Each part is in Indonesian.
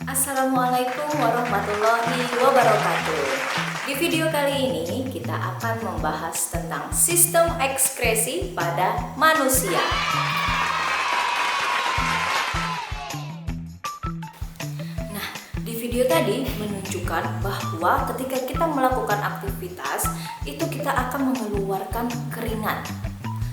Assalamualaikum warahmatullahi wabarakatuh. Di video kali ini kita akan membahas tentang sistem ekskresi pada manusia. Nah, di video tadi menunjukkan bahwa ketika kita melakukan aktivitas, itu kita akan mengeluarkan keringat.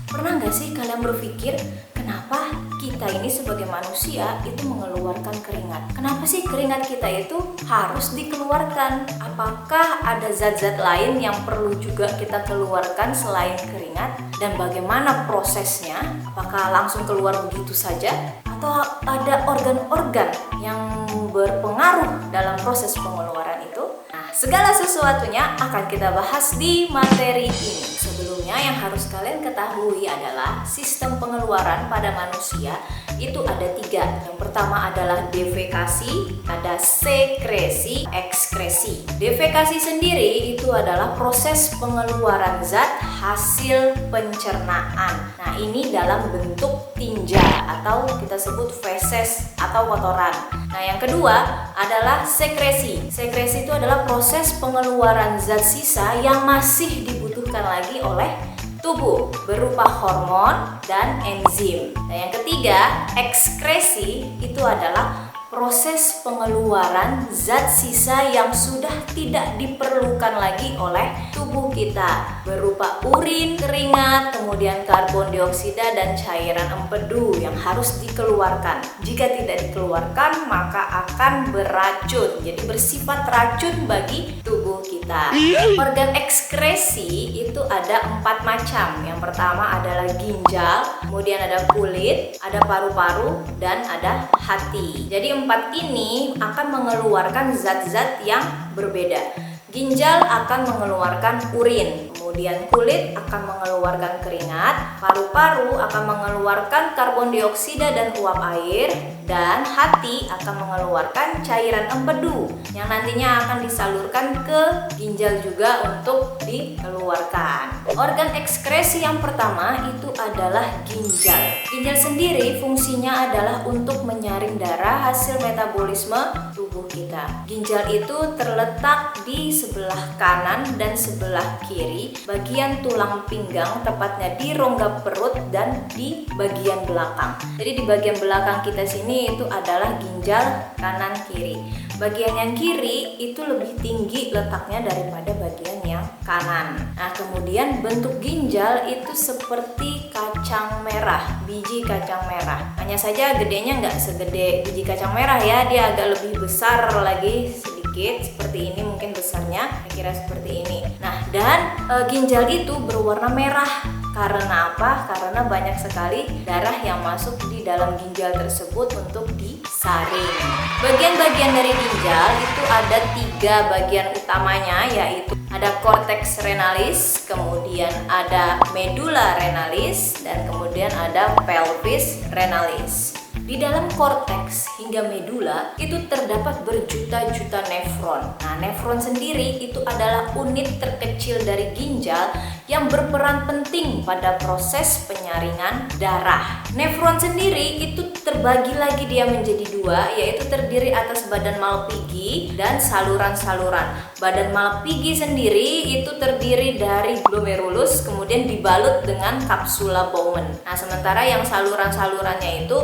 Pernah nggak sih kalian berpikir kenapa kita ini sebagai manusia itu mengeluarkan keringat? Kenapa sih keringat kita itu harus dikeluarkan? Apakah ada zat-zat lain yang perlu juga kita keluarkan selain keringat? Dan bagaimana prosesnya? Apakah langsung keluar begitu saja? Atau ada organ-organ yang berpengaruh dalam proses pengeluaran itu? Nah, segala sesuatunya akan kita bahas di materi ini. Sebelumnya yang harus kalian ketahui adalah sistem pengeluaran pada manusia itu ada 3. Yang pertama adalah defekasi, ada sekresi, ekskresi. Defekasi sendiri itu adalah proses pengeluaran zat hasil pencernaan. Nah, ini dalam bentuk tinja atau kita sebut feses atau kotoran. Nah, yang kedua adalah sekresi. Sekresi itu adalah proses pengeluaran zat sisa yang masih dibutuhkan lagi oleh tubuh berupa hormon dan enzim. Nah, yang ketiga, ekskresi itu adalah proses pengeluaran zat sisa yang sudah tidak diperlukan lagi oleh tubuh kita berupa urin, keringat, kemudian karbon dioksida dan cairan empedu yang harus dikeluarkan. Jika tidak dikeluarkan maka akan beracun, jadi bersifat racun bagi tubuh kita. Organ ekskresi itu ada 4 macam. Yang pertama adalah ginjal, kemudian ada kulit, ada paru-paru, dan ada hati. Jadi 4 ini akan mengeluarkan zat-zat yang berbeda. Ginjal akan mengeluarkan urin, kemudian kulit akan mengeluarkan keringat, paru-paru akan mengeluarkan karbon dioksida dan uap air, dan hati akan mengeluarkan cairan empedu yang nantinya akan disalurkan ke ginjal juga untuk dikeluarkan. Organ ekskresi yang pertama itu adalah ginjal. Ginjal sendiri fungsinya adalah untuk menyaring darah hasil metabolisme tubuh kita. Ginjal itu terletak di sebelah kanan dan sebelah kiri, bagian tulang pinggang, tepatnya di rongga perut dan di bagian belakang. Jadi di bagian belakang kita sini itu adalah ginjal kanan kiri. Bagian yang kiri itu lebih tinggi letaknya daripada bagian yang kanan. Nah, kemudian bentuk ginjal itu seperti kacang merah, biji kacang merah. Hanya saja gedenya nggak segede biji kacang merah ya, dia agak lebih besar lagi sedikit, seperti ini mungkin besarnya, kira-kira seperti ini. Nah, dan ginjal itu berwarna merah. Karena apa? Karena banyak sekali darah yang masuk di dalam ginjal tersebut untuk disaring. Bagian-bagian dari ginjal itu ada 3 bagian utamanya, yaitu ada cortex renalis, kemudian ada medulla renalis, dan kemudian ada pelvis renalis. Di dalam korteks hingga medula itu terdapat berjuta-juta nefron. Nah, nefron sendiri itu adalah unit terkecil dari ginjal yang berperan penting pada proses penyaringan darah. Nefron sendiri itu terbagi lagi dia menjadi 2, yaitu terdiri atas badan Malpighi dan saluran-saluran. Badan Malpighi sendiri itu terdiri dari glomerulus, kemudian dibalut dengan kapsula Bowman. Nah, sementara yang saluran-salurannya itu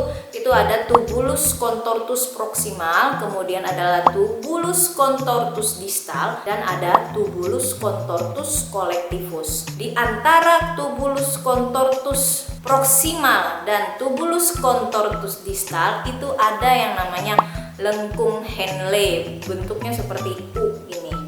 ada tubulus contortus proximal, kemudian adalah tubulus contortus distal, dan ada tubulus contortus collectivus. Di antara tubulus contortus proximal dan tubulus contortus distal itu ada yang namanya lengkung Henle, bentuknya seperti U ini.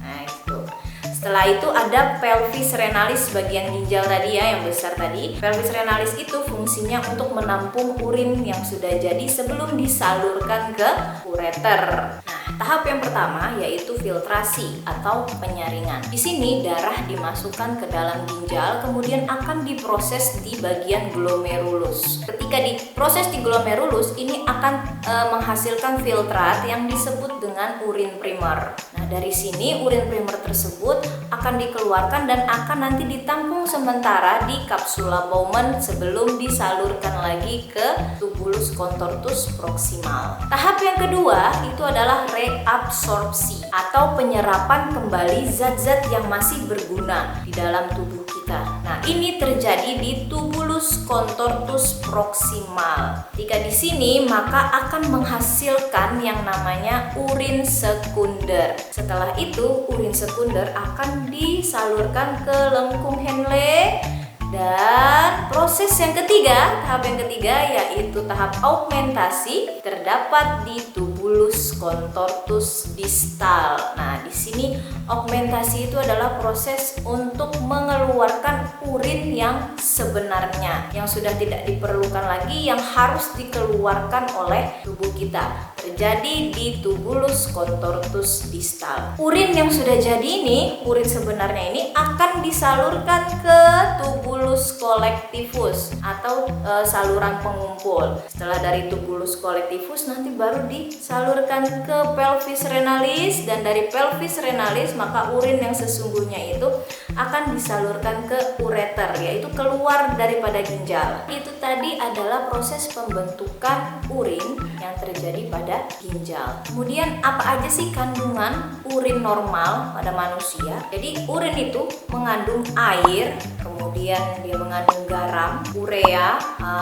Nah, itu. Setelah itu ada pelvis renalis, bagian ginjal tadi ya yang besar tadi. Pelvis renalis itu fungsinya untuk menampung urin yang sudah jadi sebelum disalurkan ke ureter. Nah, tahap yang pertama yaitu filtrasi atau penyaringan. Di sini darah dimasukkan ke dalam ginjal, kemudian akan diproses di bagian glomerulus. Ketika diproses di glomerulus, ini akan menghasilkan filtrat yang disebut dengan urin primer. Nah, dari sini urin primer tersebut akan dikeluarkan dan akan nanti ditampung sementara di kapsula Bowman sebelum disalurkan lagi ke tubulus contortus proximal. Tahap yang kedua itu adalah reabsorpsi atau penyerapan kembali zat-zat yang masih berguna di dalam tubuh kita. Nah, ini terjadi di tubulus contortus proximal. Jika di sini maka akan menghasilkan yang namanya urin sekunder. Setelah itu urin sekunder akan disalurkan ke lengkung Henle. Dan proses yang ketiga, tahap yang ketiga yaitu tahap augmentasi terdapat di tubulus contortus distal. Nah, di sini augmentasi itu adalah proses untuk mengeluarkan urin yang sebenarnya, yang sudah tidak diperlukan lagi, yang harus dikeluarkan oleh tubuh kita. Terjadi di tubulus contortus distal. Urin yang sudah jadi ini, urin sebenarnya ini akan disalurkan ke tubulus collectivus atau saluran pengumpul. Setelah dari tubulus collectivus nanti baru disalurkan ke pelvis renalis, dan dari pelvis renalis maka urin yang sesungguhnya itu akan disalurkan ke ureter, yaitu keluar daripada ginjal. Itu tadi adalah proses pembentukan urin yang terjadi pada ginjal. Kemudian apa aja sih kandungan urin normal pada manusia? Jadi urin itu mengandung air, kemudian dia mengandung garam, urea,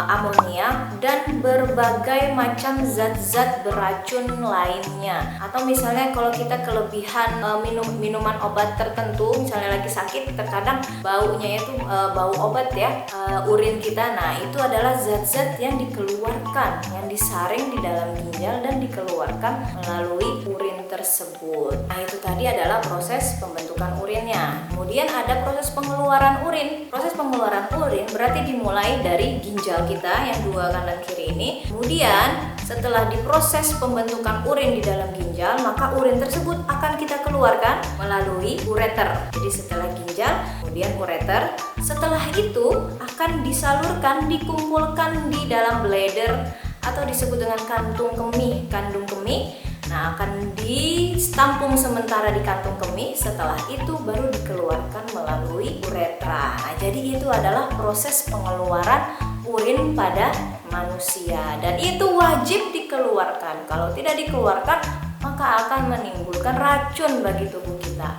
amonia, dan berbagai macam zat-zat beracun lainnya. Atau misalnya kalau kita kelebihan minuman obat tertentu, misalnya lagi sakit, terkadang baunya itu bau obat ya, urin kita. Nah, itu adalah zat-zat yang dikeluarkan, yang disaring di dalam ginjal dan dikeluarkan melalui urin tersebut. Nah, itu tadi adalah proses pembentukan urinnya. Kemudian ada proses pengeluaran urin. Proses pengeluaran urin berarti dimulai dari ginjal kita yang dua kanan kiri ini. Kemudian setelah diproses pembentukan urin di dalam ginjal, maka urin tersebut akan kita keluarkan melalui ureter. Jadi setelah ginjal, kemudian ureter. Setelah itu akan disalurkan, dikumpulkan di dalam bladder atau disebut dengan kandung kemih. Nah, akan ditampung sementara di kantung kemih. Setelah itu baru dikeluarkan melalui uretra. Nah, jadi itu adalah proses pengeluaran urin pada manusia, dan itu wajib dikeluarkan. Kalau tidak dikeluarkan maka akan menimbulkan racun bagi tubuh kita.